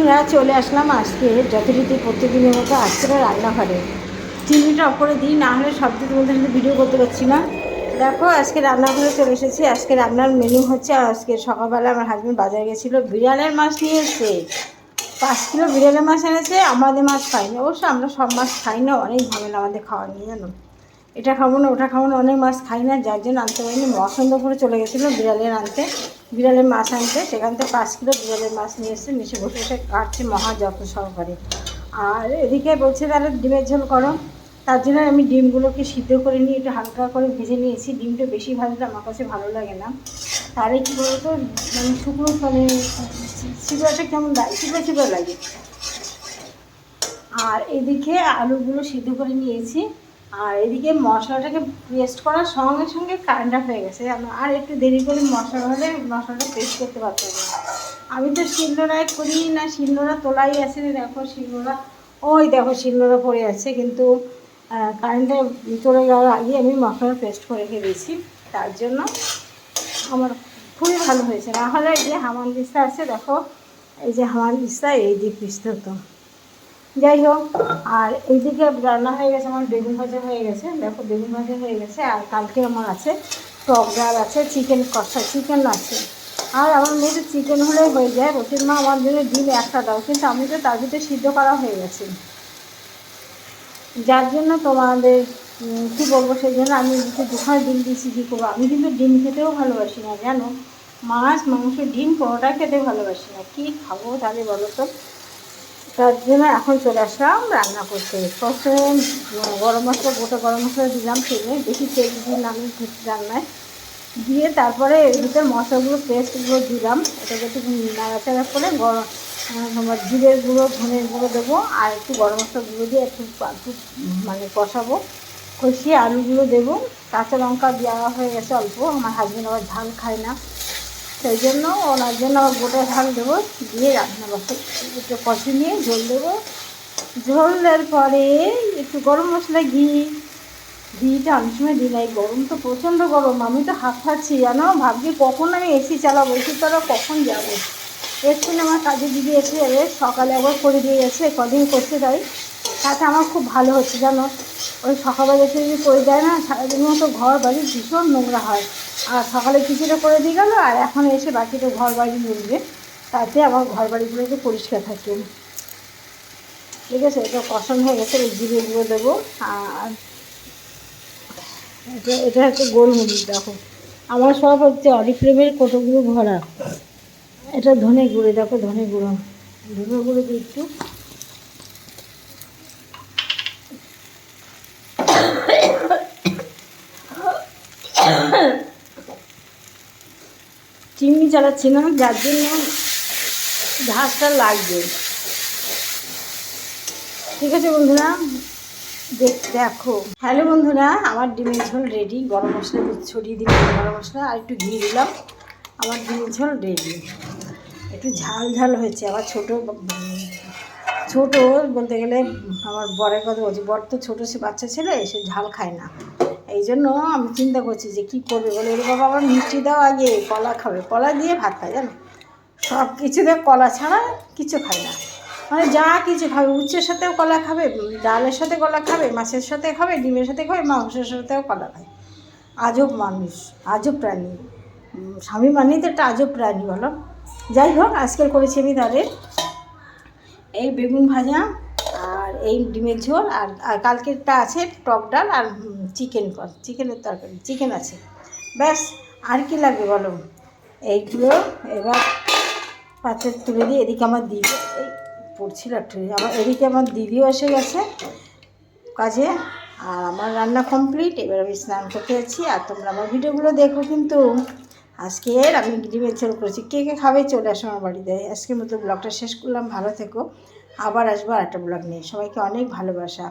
বন্ধুরা চলে আসলাম আজকে যথারীতি প্রত্যেকদিনের মতো আজকে রান্নাঘরে। টিভিটা অফ করে দিই, না হলে শব্দের মধ্যে ভিডিও করতে পারছি না। দেখো আজকে রান্নাঘরে চলে এসেছি। আজকে রান্নার মেনু হচ্ছে, আজকে সকালবেলা আমার হাজব্যান্ড বাজারে গেছিলো, বিড়ালের মাছ নিয়ে এসছে। 5 কিলো বিড়ালের মাছ এনেছে। আমাদের মাছ খাইনি, অবশ্য আমরা সব মাছ খাই না, অনেক ঝামেলা আমাদের খাওয়া নিয়ে, জানো। এটা খাবো না ওটা খাবো না, অনেক মাছ খাই না, যার জন্য আনতে পারিনি। মসন্দপুরে চলে গেছিলো বিড়ালের মাছ আনতে। সেখান থেকে 5 কিলো বিড়ালের মাছ নিয়ে এসে নিচে বসে বসে কাটছে মহা যত্ন সহকারে। আর এদিকে বলছে তাহলে ডিমের ঝোল করো। তার জন্য আমি ডিমগুলোকে সিদ্ধ করে নিয়ে একটু হালকা করে ভেজে নিয়েছি। ডিমটা বেশি ভাজলে আমার কাছে ভালো লাগে না। তাহলে কী বলতো, মানে শুকনো চিপড়াটা কেমন লাগে, চিপড়া লাগে। আর এদিকে আলুগুলো সিদ্ধ করে নিয়েছি। আর এদিকে মশলাটাকে পেস্ট করার সঙ্গে সঙ্গে কারেন্টটা হয়ে গেছে। আর একটু দেরি করে মশলাটা পেস্ট করতে পারতাম না। আমি তো শিলনোড়ায় করি না, শিলনোড়া তোলাই আছে। দেখো শিলনোড়া, ওই দেখো শিলনোড়া পড়ে আছে, কিন্তু কারেন্টটা চলে যাওয়ার আগে আমি মশলাটা পেস্ট করে রেখে দিয়েছি। তার জন্য আমার খুবই ভালো হয়েছে। না হলে এই যে হামান দিস্তা আছে, দেখো এই যে হামান দিস্তা, এই দিয়ে পিসতে হতো। যাই হোক, আর এইদিকে রান্না হয়ে গেছে, আমার বেগুন ভাজা হয়ে গেছে। দেখো বেগুন ভাজা হয়ে গেছে। আর কালকে আমার আছে টক ডাল আছে, চিকেন কষা, চিকেন আছে। আর আমার মেয়েতে চিকেন হলেই হয়ে যায়। রতির মা আমার জন্য ডিম একটা দাও, কিন্তু আমি তো তার ভিতরে সিদ্ধ করা হয়ে গেছে, যার জন্য তোমাদের কী বলবো, সেই জন্য আমি দুখানে ডিম দিয়েছি। কী করবো, আমি কিন্তু ডিম খেতেও ভালোবাসি না, জানো। মাছ মাংস ডিম কোনোটা খেতে ভালোবাসি না। কী খাবো তাহলে বলো তো। তার জন্য এখন চলে আসলাম রান্না করতে। প্রথমে গরম মশলা, গোটা গরম মশলা দিলাম তেলে, বেশি তেল দিলাম রান্নায়, দিয়ে তারপরে এর ভিতরে মশলাগুলো পেস্টগুলো দিলাম। এটাকে একটু নাড়াচাড়া করে তোমার জিরের গুঁড়ো, ধনের গুঁড়ো দেবো, আর একটু গরম মশলা গুঁড়ো দিয়ে একটু মানে কষাবো। কষিয়ে আলুগুলো দেবো। কাঁচা লঙ্কা দেওয়া হয়ে গেছে অল্প, আমার হাজব্যান্ড আবার ঝাল খায় না, সেই জন্য ওনার জন্য আবার গোটা ঝাল দেবো। দিয়ে রান্না বসে একটু কষে নিয়ে ঝোল দেবো। ঝোল দেওয়ার পরে একটু গরম মশলা, ঘিটা অনেক সময় দিই না। এই গরম তো প্রচণ্ড গরম, আমি তো হাত খাচ্ছি, জানো। ভাবছি কখন আমি এসি চালাবো, এসি চালাবো কখন যাবো। এক্ষুনি আমার কাজে দিদি এসে যাবে, সকালে একবার করে দিয়ে গেছে, কদিন করতে দেয়, তাতে আমার খুব ভালো হচ্ছে, জানো। ওই সকালবেলা এসে যদি করে দেয় না, সারাদিনের মতো ঘর বাড়ি ভীষণ নোংরা হয়। আর সকালে কিছুটা করে দিয়ে গেলো, আর এখন এসে বাকিটা ঘর বাড়ি মুছবে, তাতে আমার ঘর বাড়িগুলো একটু পরিষ্কার থাকে। ঠিক আছে, এটা কষানো হয়ে গেছে। জিরে গুঁড়ো দেবো। আর এটা হচ্ছে গোলমরিচ, দেখো আমার সব হচ্ছে অরিফ্লেমের কতগুলো ভরা। এটা ধনে গুঁড়ো, দেখো ধনে গুঁড়ো দিয়ে একটু চিমনি চালাচ্ছি না, যার জন্য ঝাঁসটা লাগবে। ঠিক আছে বন্ধুরা, দেখো। হ্যালো বন্ধুরা, আমার ডিমের ঝোল রেডি। গরম মশলা ছড়িয়ে দিলাম, গরম মশলা আর একটু ঘি দিলাম, আমার ডিমের ঝোল রেডি। একটু ঝাল ঝাল হয়েছে। আবার ছোটো বলতে গেলে আমার বরের কথা বলছি, বর তো ছোটো সে বাচ্চা ছেলে, সে ঝাল খায় না। এই জন্য আমি চিন্তা করছি যে কী করবে। বলে ওর বাবা আবার মিষ্টি দাও, আগে কলা খাবে, কলা দিয়ে ভাত খায়, জানো। সব কিছুতে কলা ছাড়া কিছু খায় না, মানে যা কিছু খাবে, উচ্ছের সাথেও কলা খাবে, ডালের সাথে কলা খাবে, মাছের সাথে খাবে, ডিমের সাথে খাবে, মাংসের সাথেও কলা খায়। আজব মানুষ, আজব প্রাণী। স্বামী মানেই তো একটা আজব প্রাণী, বলো। যাই হোক, আজকাল করেছি আমি তাদের এই বেগুন ভাজা আর এই ডিমের ঝোল। আর কালকেরটা আছে টক ডাল আর চিকেনের তরকারি, চিকেন আছে, ব্যাস। আর কি লাগবে বলো। এইগুলো এবার পাত্রে তুলে দিয়ে, এদিকে আমার দিদি এই পড়ছিল একটু, এদিকে আমার দিদিও এসে গেছে কাজে। আর আমার রান্না কমপ্লিট। এবার আমি স্নান করতে যাচ্ছি। আর তোমরা আমার ভিডিওগুলো দেখো কিন্তু। আজকের আমি ডিমের ঝোল করেছি, কে কে খাবে চলে আসো আমার বাড়িতে। আজকের মতো ব্লগটা শেষ করলাম, ভালো থেকো। আবার আসবো আরেকটা ব্লগ নিয়ে। সবাইকে অনেক ভালোবাসা।